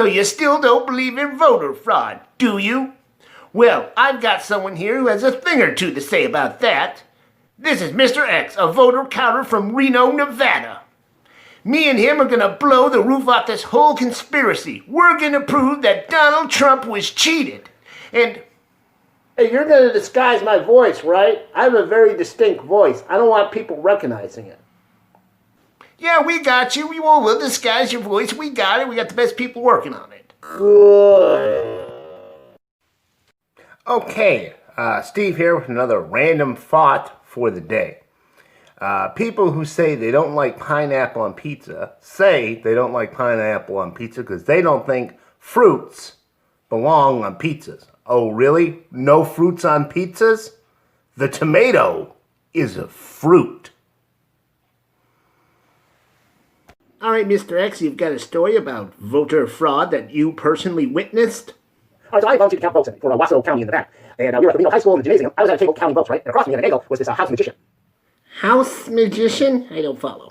So you still don't believe in voter fraud, do you? Well, I've got someone here who has a thing or two to say about that. This is Mr. X, a voter counter from Reno, Nevada. Me and him are gonna blow the roof off this whole conspiracy. We're gonna prove that Donald Trump was cheated. And... Hey, you're gonna disguise my voice, right? I have a very distinct voice. I don't want people recognizing it. Yeah, we got you. We'll disguise your voice. We got it. We got the best people working on it. Good. Okay, Steve here with another random thought for the day. People who say they don't like pineapple on pizza say they don't like pineapple on pizza because they don't think fruits belong on pizzas. Oh, really? No fruits on pizzas? The tomato is a fruit. All right, Mr. X, you've got a story about voter fraud that you personally witnessed? All right, so I volunteered to count votes for Washoe County in the back. And we were at the Reno High School in the gymnasium. I was at a table counting votes, right? And across from me at an angle was this house magician. House magician? I don't follow.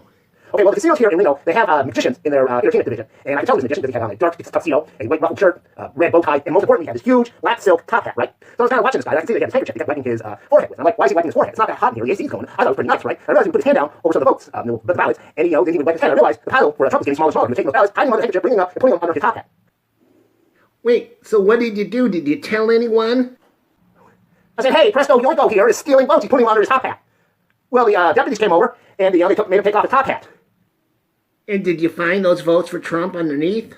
Okay, well, the casinos here in Reno, they have magicians in their entertainment division. And I can tell this magician because he had on a dark tuxedo, a white ruffled shirt, red bow tie, and most importantly, he had this huge black silk top hat, right? So I was kind of watching this guy, and I could see that he had his handkerchief he kept wiping his forehead with. And I'm like, why is he wiping his forehead? It's not that hot in here, the AC's going. I thought it was pretty nice, right? And I realized he would put his hand down over some of the votes, the ballots, and he, didn't even wipe his hand. I realized the pile where Trump was getting smaller and smaller. He was taking those ballots, hiding them on the handkerchief, bringing them up, and putting them under his top hat. Wait, so what did you do? Did you tell anyone? I said, hey, Presto Yoinko here is stealing votes. He's putting them under his top hat. Well, the deputies came over, and they made him take off his top hat. And did you find those votes for Trump underneath?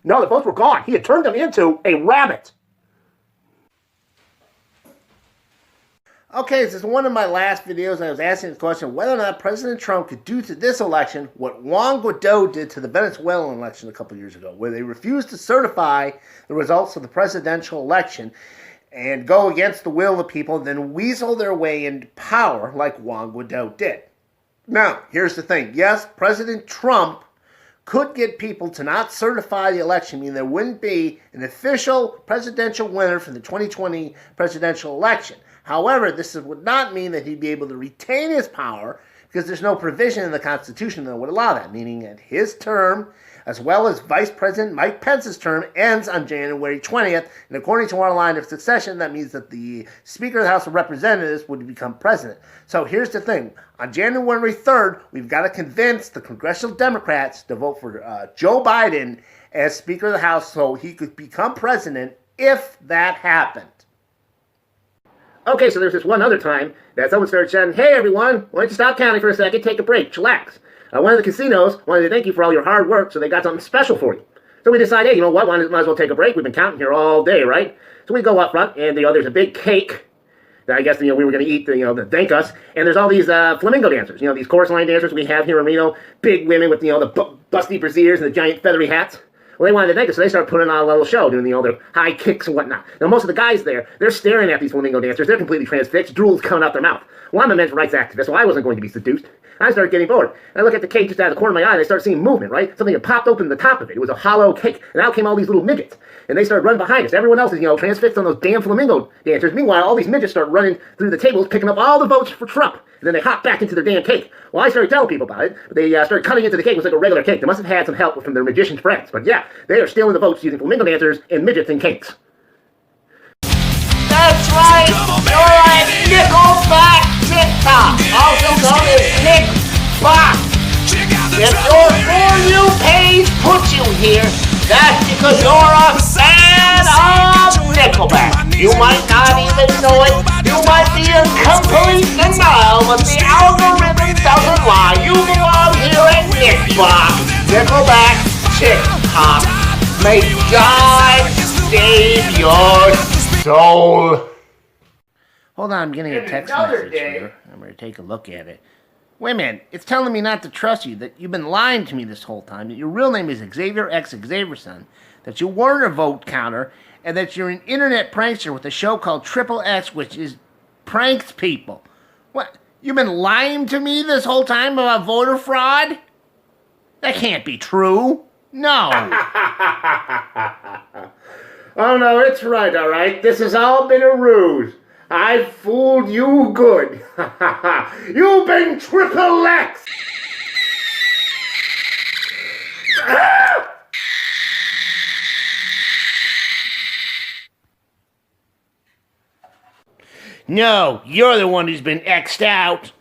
No, the votes were gone. He had turned them into a rabbit. Okay, this is one of my last videos. I was asking the question whether or not President Trump could do to this election what Juan Guaido did to the Venezuelan election a couple years ago, where they refused to certify the results of the presidential election and go against the will of the people, then weasel their way into power like Juan Guaido did. Now, here's the thing. Yes, President Trump could get people to not certify the election, meaning there wouldn't be an official presidential winner for the 2020 presidential election. However, this would not mean that he'd be able to retain his power because there's no provision in the Constitution that would allow that, meaning that his term, as well as Vice President Mike Pence's term, ends on January 20th, and according to our line of succession, that means that the Speaker of the House of Representatives would become president. So here's the thing. On January 3rd, we've got to convince the Congressional Democrats to vote for Joe Biden as Speaker of the House so he could become president if that happened. Okay, so there's this one other time that someone started shouting, hey everyone, why don't you stop counting for a second, take a break, chillax. One of the casinos wanted to thank you for all your hard work, so they got something special for you. So we decided, hey, you know what, might as well take a break. We've been counting here all day, right? So we go up front, and there's a big cake that I guess we were going to eat, to thank us. And there's all these flamingo dancers, these chorus line dancers we have here in Reno, big women with, the busty brassieres and the giant feathery hats. Well, they wanted to thank us, so they started putting on a little show, doing their high kicks and whatnot. Now, most of the guys there, they're staring at these flamingo dancers. They're completely transfixed, drool's coming out their mouth. Well, I'm a men's rights activist, so I wasn't going to be seduced. I started getting bored. I look at the cake just out of the corner of my eye, and I start seeing movement, right? Something had popped open the top of it. It was a hollow cake, and out came all these little midgets. And they started running behind us. Everyone else is, transfixed on those damn flamingo dancers. Meanwhile, all these midgets start running through the tables, picking up all the votes for Trump. And then they hop back into their damn cake. Well, I started telling people about it, but they started cutting into the cake. It was like a regular cake. They must have had some help from their magician friends. But yeah, they are stealing the votes using flamingo dancers and midgets and cakes. That's right! You're at Nickelback TikTok, also known as Nick Bot. If your For You page puts you here, that's because you're a fan of Nickelback. You might not even know it. You might be in complete denial, but the algorithm doesn't lie. You belong here at Nick Bot. Nickelback TikTok. May God save your soul. Hold on, I'm getting a text message here. I'm going to take a look at it. Wait a minute, it's telling me not to trust you, that you've been lying to me this whole time, that your real name is Xavier X. Xavierson, that you weren't a vote counter, and that you're an internet prankster with a show called Triple X, which is pranks people. What? You've been lying to me this whole time about voter fraud? That can't be true. No. Oh no, it's right, all right. This has all been a ruse. I fooled you good. You've been Triple X. No, you're the one who's been X'd out.